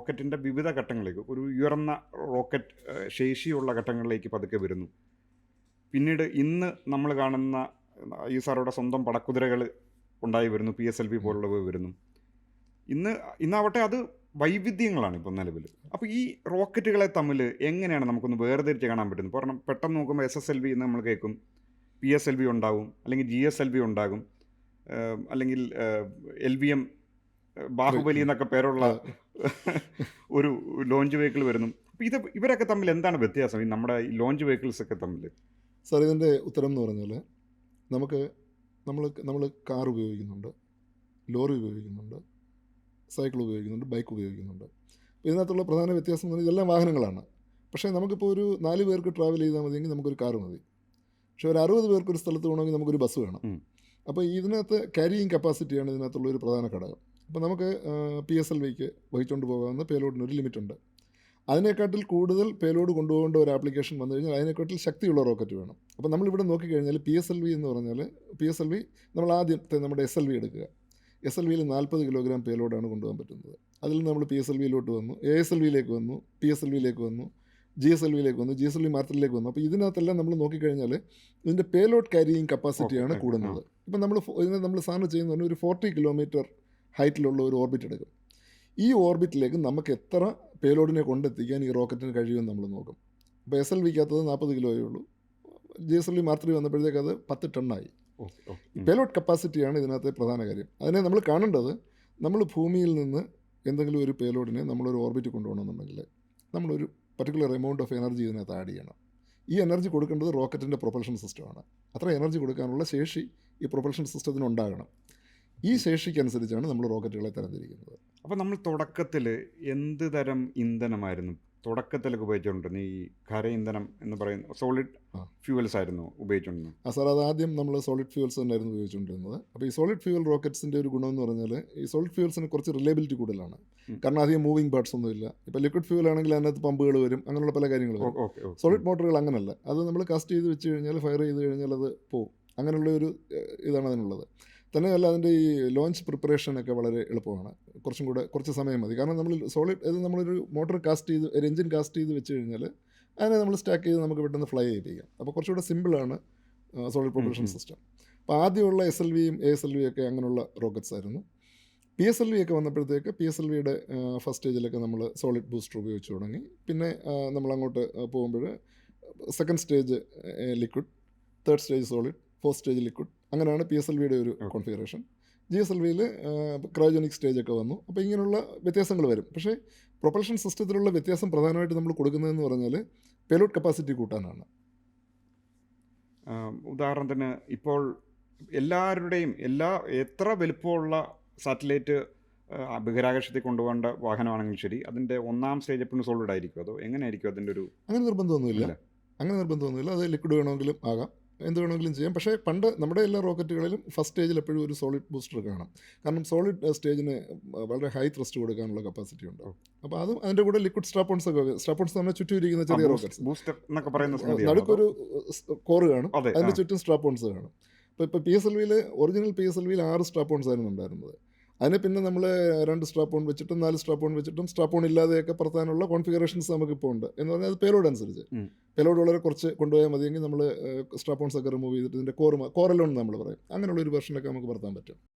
റോക്കറ്റിൻ്റെ വിവിധ ഘട്ടങ്ങളിലേക്ക് ഒരു ഉയർന്ന റോക്കറ്റ് ശേഷിയുള്ള ഘട്ടങ്ങളിലേക്ക് പതുക്കെ വരുന്നു. പിന്നീട് ഇന്ന് നമ്മൾ കാണുന്ന ISROയുടെ സ്വന്തം പടക്കുതിരകൾ ഉണ്ടായി വരുന്നു, PSLV പോലുള്ളവ വരുന്നു. ഇന്നാവട്ടെ അത് വൈവിധ്യങ്ങളാണ് ഇപ്പോൾ നിലവിൽ. അപ്പോൾ ഈ റോക്കറ്റുകളെ തമ്മിൽ എങ്ങനെയാണ് നമുക്കൊന്ന് വേർതിരിച്ച് കാണാൻ പറ്റുന്നത്? കാരണം പെട്ടെന്ന് നോക്കുമ്പോൾ SSLV എന്ന് നമ്മൾ കേൾക്കും, PSLV ഉണ്ടാകും, അല്ലെങ്കിൽ GSLV ഉണ്ടാകും, അല്ലെങ്കിൽ LVM ബാഹുബലി എന്നൊക്കെ പേരുള്ള ഒരു ലോഞ്ച് വെഹിക്കിൾ വരുന്നു. അപ്പോൾ ഇവരൊക്കെ തമ്മിൽ എന്താണ് വ്യത്യാസം, ഈ നമ്മുടെ ഈ ലോഞ്ച് വെഹിക്കിൾസ് ഒക്കെ തമ്മിൽ? സാർ, ഇതിൻ്റെ ഉത്തരം എന്ന് പറഞ്ഞാൽ നമ്മൾ കാർ ഉപയോഗിക്കുന്നുണ്ട്, ലോറി ഉപയോഗിക്കുന്നുണ്ട്, സൈക്കിൾ ഉപയോഗിക്കുന്നുണ്ട്, ബൈക്ക് ഉപയോഗിക്കുന്നുണ്ട്. അപ്പോൾ ഇതിനകത്തുള്ള പ്രധാന വ്യത്യാസം എന്ന് പറഞ്ഞാൽ ഇതെല്ലാം വാഹനങ്ങളാണ്. പക്ഷേ നമുക്കിപ്പോൾ ഒരു 4 പേർക്ക് ട്രാവൽ ചെയ്താൽ മതിയെങ്കിൽ നമുക്കൊരു കാർ മതി. പക്ഷേ ഒരു 60 പേർക്ക് ഒരു സ്ഥലത്ത് പോകണമെങ്കിൽ നമുക്കൊരു ബസ് വേണം. അപ്പോൾ ഇതിനകത്ത് ക്യാരിയിങ് കപ്പാസിറ്റിയാണ് ഇതിനകത്തുള്ള ഒരു പ്രധാന ഘടകം. അപ്പോൾ നമുക്ക് PSLVക്ക് വഹിച്ചുകൊണ്ട് പോകാവുന്ന പേലോഡിനൊരു ലിമിറ്റുണ്ട്. അതിനെക്കാട്ടിൽ കൂടുതൽ പേലോഡ് കൊണ്ടുപോകേണ്ട ഒരു ആപ്ലിക്കേഷൻ വന്നു കഴിഞ്ഞാൽ അതിനെക്കാട്ടിൽ ശക്തിയുള്ള റോക്കറ്റ് വേണം. അപ്പോൾ നമ്മളിവിടെ നോക്കിക്കഴിഞ്ഞാൽ PSLV എന്ന് പറഞ്ഞാൽ PSLV നമ്മൾ ആദ്യത്തെ നമ്മുടെ SLV എടുക്കുക. SLVയിൽ 40 കിലോഗ്രാം പേലോഡാണ് കൊണ്ടുപോകാൻ പറ്റുന്നത്. അതിൽ നമ്മൾ PSLVയിലോട്ട് വന്നു, ASLVയിലേക്ക് വന്നു, PSLVയിലേക്ക് വന്നു, GSLVയിലേക്ക് വന്നു, GSLV മാർത്തിലേക്ക് വന്നു. അപ്പോൾ ഇതിനകത്തെല്ലാം നമ്മൾ നോക്കിക്കഴിഞ്ഞാൽ ഇതിൻ്റെ പേലോഡ് ക്യാരിയിങ് കപ്പാസിറ്റിയാണ് കൂടുന്നത്. ഇപ്പം നമ്മൾ സാധനം ചെയ്യുന്ന പറഞ്ഞാൽ ഒരു 40 കിലോമീറ്റർ ഹൈറ്റിലുള്ള ഒരു ഓർബിറ്റ് എടുക്കും. ഈ ഓർബിറ്റിലേക്ക് നമുക്ക് എത്ര പേലോഡിനെ കൊണ്ടെത്തിക്കാൻ ഈ റോക്കറ്റിന് കഴിയുമെന്ന് നമ്മൾ നോക്കും. അപ്പോൾ SLVക്കകത്തത് 40 കിലോയേ ഉള്ളൂ. GSLV മാർത്തി വന്നപ്പോഴത്തേക്ക് അത് 10 ടണ്ണായി. പേലോഡ് കപ്പാസിറ്റിയാണ് ഇതിനകത്തെ പ്രധാന കാര്യം. അതിനെ നമ്മൾ കാണേണ്ടത്, നമ്മൾ ഭൂമിയിൽ നിന്ന് എന്തെങ്കിലും ഒരു പേലോഡിനെ നമ്മളൊരു ഓർബിറ്റ് കൊണ്ടുപോകണമെന്നുണ്ടെങ്കിൽ നമ്മളൊരു പർട്ടിക്കുലർ എമൗണ്ട് ഓഫ് എനർജി ഇതിനകത്ത് ആഡ് ചെയ്യണം. ഈ എനർജി കൊടുക്കേണ്ടത് റോക്കറ്റിൻ്റെ പ്രൊപ്പൽഷൻ സിസ്റ്റമാണ്. അത്ര എനർജി കൊടുക്കാനുള്ള ശേഷി ഈ പ്രൊപ്പൽഷൻ സിസ്റ്റത്തിന് ഉണ്ടാകണം. ഈ ശേഷിക്കനുസരിച്ചാണ് നമ്മൾ റോക്കറ്റുകളെ തരംതിരിക്കുന്നത്. അപ്പോൾ നമ്മൾ തുടക്കത്തിൽ എന്ത് തരം ഇന്ധനമായിരുന്നു തുടക്കത്തിലൊക്കെ ഉപയോഗിച്ചുകൊണ്ടിരുന്നത്? ഈ ഖര ഇന്ധനം എന്ന് പറയുന്ന സോളിഡ് ഫ്യൂവൽസ് ആയിരുന്നു ഉപയോഗിച്ചുകൊണ്ടിരുന്നത്? സാർ, അത് ആദ്യം നമ്മൾ സോളിഡ് ഫ്യൂവൽസ് തന്നെയായിരുന്നു ഉപയോഗിച്ചുകൊണ്ടിരുന്നത്. അപ്പോൾ ഈ സോളിഡ് ഫ്യൂവൽ റോക്കറ്റ്സിൻ്റെ ഒരു ഗുണമെന്ന് പറഞ്ഞാൽ ഈ സോളിഡ് ഫ്യൂവൽസിന് കുറച്ച് റിലയബിലിറ്റി കൂടുതലാണ്. കാരണം അധികം മൂവിങ് പാർട്സ് ഒന്നുമില്ല. ഇപ്പോൾ ലിക്വിഡ് ഫ്യൂവൽ ആണെങ്കിൽ അതിനകത്ത് പമ്പുകൾ വരും, അങ്ങനെയുള്ള പല കാര്യങ്ങളും വരും. സോളിഡ് മോട്ടറുകൾ അങ്ങനെയല്ല. അത് നമ്മൾ കാസ്റ്റ് ചെയ്ത് വെച്ച് കഴിഞ്ഞാൽ, ഫയർ ചെയ്ത് കഴിഞ്ഞാൽ അത് പോകും. അങ്ങനെയുള്ള ഒരു ഇതാണ് അതിനുള്ളത്. തന്നെയല്ല, അതിൻ്റെ ഈ ലോഞ്ച് പ്രിപ്പറേഷനൊക്കെ വളരെ എളുപ്പമാണ്. കുറച്ച് സമയം മതി. കാരണം നമ്മളൊരു മോട്ടർ കാസ്റ്റ് ചെയ്ത്, ഒരു എഞ്ചിൻ കാസ്റ്റ് ചെയ്ത് വെച്ച് കഴിഞ്ഞാൽ അതിനെ നമ്മൾ സ്റ്റാക്ക് ചെയ്ത് നമുക്ക് പെട്ടെന്ന് ഫ്ലൈ ചെയ്യിപ്പിക്കാം. അപ്പോൾ കുറച്ചുകൂടെ സിമ്പിളാണ് സോളിഡ് പ്രൊപ്പൽഷൻ സിസ്റ്റം. അപ്പോൾ ആദ്യമുള്ള SLVയും ASLV ഒക്കെ അങ്ങനെയുള്ള റോക്കറ്റ്സ് ആയിരുന്നു. PSLV ഒക്കെ വന്നപ്പോഴത്തേക്ക് PSLVയുടെ ഫസ്റ്റ് സ്റ്റേജിലൊക്കെ നമ്മൾ സോളിഡ് ബൂസ്റ്റർ ഉപയോഗിച്ച് തുടങ്ങി. പിന്നെ നമ്മളങ്ങോട്ട് പോകുമ്പോൾ second stage liquid, third stage solid, fourth stage liquid, അങ്ങനെയാണ് PSLVയുടെ ഒരു കോൺഫിഗറേഷൻ. GSLVയിൽ ക്രയോജനിക് സ്റ്റേജൊക്കെ വന്നു. അപ്പോൾ ഇങ്ങനെയുള്ള വ്യത്യാസങ്ങൾ വരും. പക്ഷേ പ്രൊപ്പൽഷൻ സിസ്റ്റത്തിലുള്ള വ്യത്യാസം പ്രധാനമായിട്ട് നമ്മൾ കൊടുക്കുന്നതെന്ന് പറഞ്ഞാൽ പേലോഡ് കപ്പാസിറ്റി കൂട്ടാനാണ്. ഉദാഹരണത്തിന് ഇപ്പോൾ എല്ലാവരുടെയും എത്ര വലുപ്പമുള്ള സാറ്റലൈറ്റ് ബഹിരാകാശത്തിൽ കൊണ്ടുപോകേണ്ട വാഹനമാണെങ്കിൽ ശരി, അതിൻ്റെ ഒന്നാം സ്റ്റേജ് എപ്പോഴും സോളിഡ് ആയിരിക്കും, അതോ എങ്ങനെയായിരിക്കും അതിൻ്റെ ഒരു? അങ്ങനെ നിർബന്ധമൊന്നുമില്ല. അത് ലിക്വിഡ് വേണമെങ്കിലും ആകാം, എന്ത് വേണമെങ്കിലും ചെയ്യാം. പക്ഷേ പണ്ട് നമ്മുടെ എല്ലാ റോക്കറ്റുകളിലും ഫസ്റ്റ് സ്റ്റേജിൽ എപ്പോഴും ഒരു സോളിഡ് ബൂസ്റ്റർ കാണാം. കാരണം സോളിഡ് സ്റ്റേജിന് വളരെ ഹൈ ത്രസ്റ്റ് കൊടുക്കാനുള്ള കപ്പാസിറ്റി ഉണ്ട്. അപ്പോൾ അതും അതിൻ്റെ കൂടെ ലിക്വിഡ് സ്ട്രാപ്പോൺസ് എന്ന് പറഞ്ഞാൽ ചുറ്റുമിരിക്കുന്ന ചെറിയ റോക്കറ്റ്സ്, ബൂസ്റ്റർ എന്നൊക്കെ പറയുന്ന നടുക്കൊരു കോറ് കാണും, അതിൻ്റെ ചുറ്റും സ്ട്രാപ്പോൺസ് കാണും. ഇപ്പോൾ PSLVയിൽ ഒറിജിനൽ PSLVയിൽ 6 സ്ട്രാപ്പോൺസ് ആയിരുന്നു ഉണ്ടായിരുന്നത്. അതിനെ പിന്നെ നമ്മൾ 2 സ്ട്രാപ്പോൺ വെച്ചിട്ടും 4 സ്ട്രാപ്പോൺ വെച്ചിട്ടും സ്ട്രാപ്പോൺ ഇല്ലാതെയൊക്കെ പറത്താനുള്ള കോൺഫിഗറേഷൻസ് നമുക്കിപ്പോൾ ഉണ്ട്. എന്ന് പറഞ്ഞാൽ അത് പേലോഡ് അനുസരിച്ച്, പേലോഡ് വളരെ കുറച്ച് കൊണ്ടുപോയാൽ മതിയെങ്കിൽ നമ്മൾ സ്ട്രാപ്പോൺസ് ഒക്കെ റിമൂവ് ചെയ്തിട്ട് ഇതിൻ്റെ കോറലോൺ നമ്മൾ പറയും, അങ്ങനെയുള്ള ഒരു വെർഷനൊക്കെ നമുക്ക് പറത്താൻ പറ്റും.